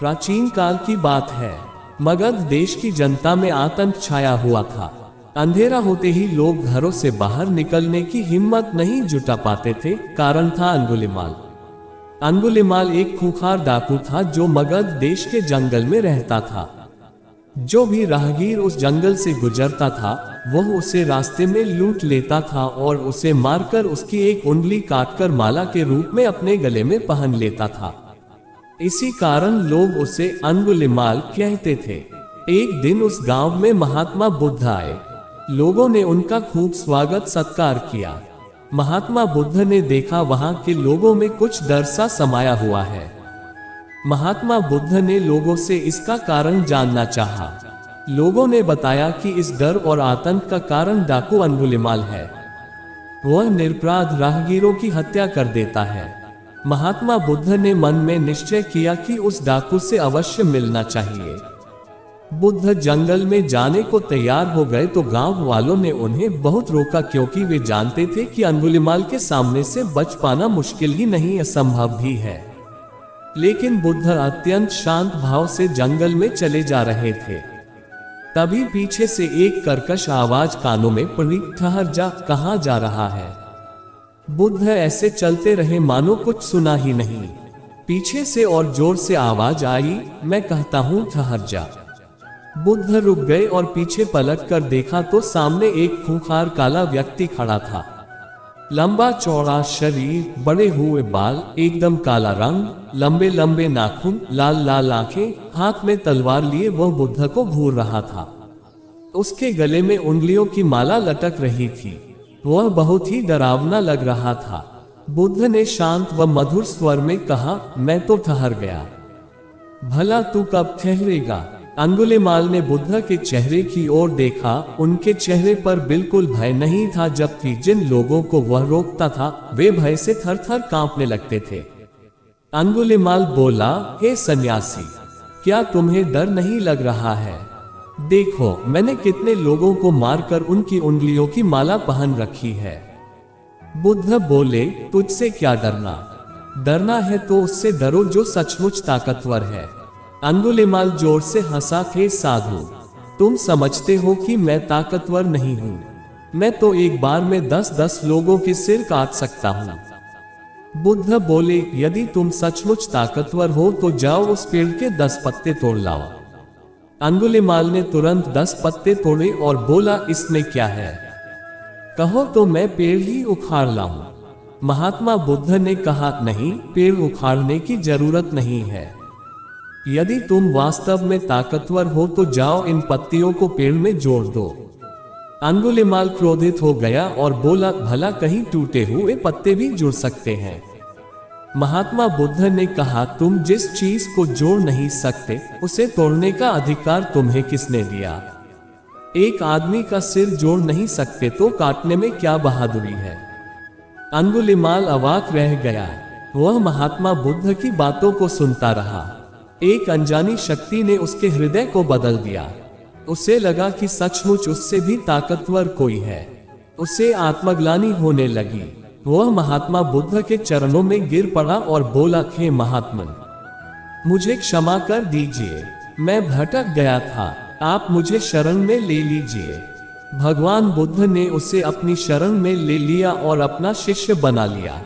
प्राचीन काल की बात है। मगध देश की जनता में आतंक छाया हुआ था। अंधेरा होते ही लोग घरों से बाहर निकलने की हिम्मत नहीं जुटा पाते थे। कारण था अंगुलिमाल। अंगुलिमाल एक खूंखार डाकू था जो मगध देश के जंगल में रहता था। जो भी राहगीर उस जंगल से गुजरता था वह उसे रास्ते में लूट लेता था और उसे मारकर उसकी एक उंगली काटकर माला के रूप में अपने गले में पहन लेता था। इसी कारण लोग उसे अंगुलिमाल कहते थे। एक दिन उस गांव में महात्मा बुद्ध आए। लोगों ने उनका खूब स्वागत सत्कार किया। महात्मा बुद्ध ने देखा वहां के लोगों में कुछ डर सा समाया हुआ है। महात्मा बुद्ध ने लोगों से इसका कारण जानना चाहा। लोगों ने बताया कि इस डर और आतंक का कारण डाकू अंगुलिमाल है। वह निरपराध राहगीरों की हत्या कर देता है। महात्मा बुद्ध ने मन में निश्चय किया कि उस डाकू से अवश्य मिलना चाहिए। बुद्ध जंगल में जाने को तैयार हो गए तो गांव वालों ने उन्हें बहुत रोका, क्योंकि वे जानते थे कि अंगुलिमाल के सामने से बच पाना मुश्किल ही नहीं असंभव भी है। लेकिन बुद्ध अत्यंत शांत भाव से जंगल में चले जा रहे थे। तभी पीछे से एक कर्कश आवाज कानों में पड़ी, ठहर जा, कहां जा रहा है? बुद्ध ऐसे चलते रहे मानो कुछ सुना ही नहीं। पीछे से और जोर से आवाज आई, मैं कहता हूं ठहर जा। बुद्ध रुक गए और पीछे पलट कर देखा तो सामने एक खूंखार काला व्यक्ति खड़ा था। लंबा चौड़ा शरीर, बड़े हुए बाल, एकदम काला रंग, लंबे लंबे नाखून, लाल लाल आंखें, हाथ में तलवार लिए वह बुद्ध को घूर रहा था। उसके गले में उंगलियों की माला लटक रही थी। वह बहुत ही डरावना लग रहा था। बुद्ध ने शांत व मधुर स्वर में कहा, मैं तो ठहर गया, भला तू कब ठहरेगा? अंगुलिमाल ने बुद्ध के चेहरे की ओर देखा। उनके चेहरे पर बिल्कुल भय नहीं था, जबकि जिन लोगों को वह रोकता था वे भय से थर थर कांपने लगते थे। अंगुलिमाल बोला, हे सन्यासी, क्या तुम्हें डर नहीं लग रहा है? देखो, मैंने कितने लोगों को मारकर उनकी उंगलियों की माला पहन रखी है। बुद्ध बोले, तुझसे क्या डरना? डरना है तो उससे डरो जो सचमुच ताकतवर है। अंगुलिमाल जोर से हंसा, हे साधु, तुम समझते हो कि मैं ताकतवर नहीं हूं। मैं तो एक बार में 10-10 लोगों के सिर काट सकता हूं। बुद्ध बोले, यदि तुम सचमुच ताकतवर हो तो जाओ उस पेड़ के 10 पत्ते तोड़ लाओ। अंगुलिमाल ने तुरंत 10 पत्ते तोड़े और बोला, इसमें क्या है? कहो तो मैं पेड़ ही उखाड़ लाऊं। महात्मा बुद्ध ने कहा, नहीं, पेड़ उखाड़ने की जरूरत नहीं है। यदि तुम वास्तव में ताकतवर हो तो जाओ इन पत्तियों को पेड़ में जोड़ दो। अंगुलिमाल क्रोधित हो गया और बोला, भला कहीं टूटे हुए पत्ते भी जुड़ सकते हैं? महात्मा बुद्ध ने कहा, तुम जिस चीज को जोड़ नहीं सकते उसे तोड़ने का अधिकार तुम्हें किसने दिया? एक आदमी का सिर जोड़ नहीं सकते तो काटने में क्या बहादुरी है? अंगुलिमाल अवाक रह गया। वह महात्मा बुद्ध की बातों को सुनता रहा। एक अनजानी शक्ति ने उसके हृदय को बदल दिया। उसे लगा कि सचमुच उससे भी ताकतवर कोई है। उसे आत्मग्लानि होने लगी। वह महात्मा बुद्ध के चरणों में गिर पड़ा और बोला, हे महात्मन, मुझे क्षमा कर दीजिए, मैं भटक गया था, आप मुझे शरण में ले लीजिए। भगवान बुद्ध ने उसे अपनी शरण में ले लिया और अपना शिष्य बना लिया।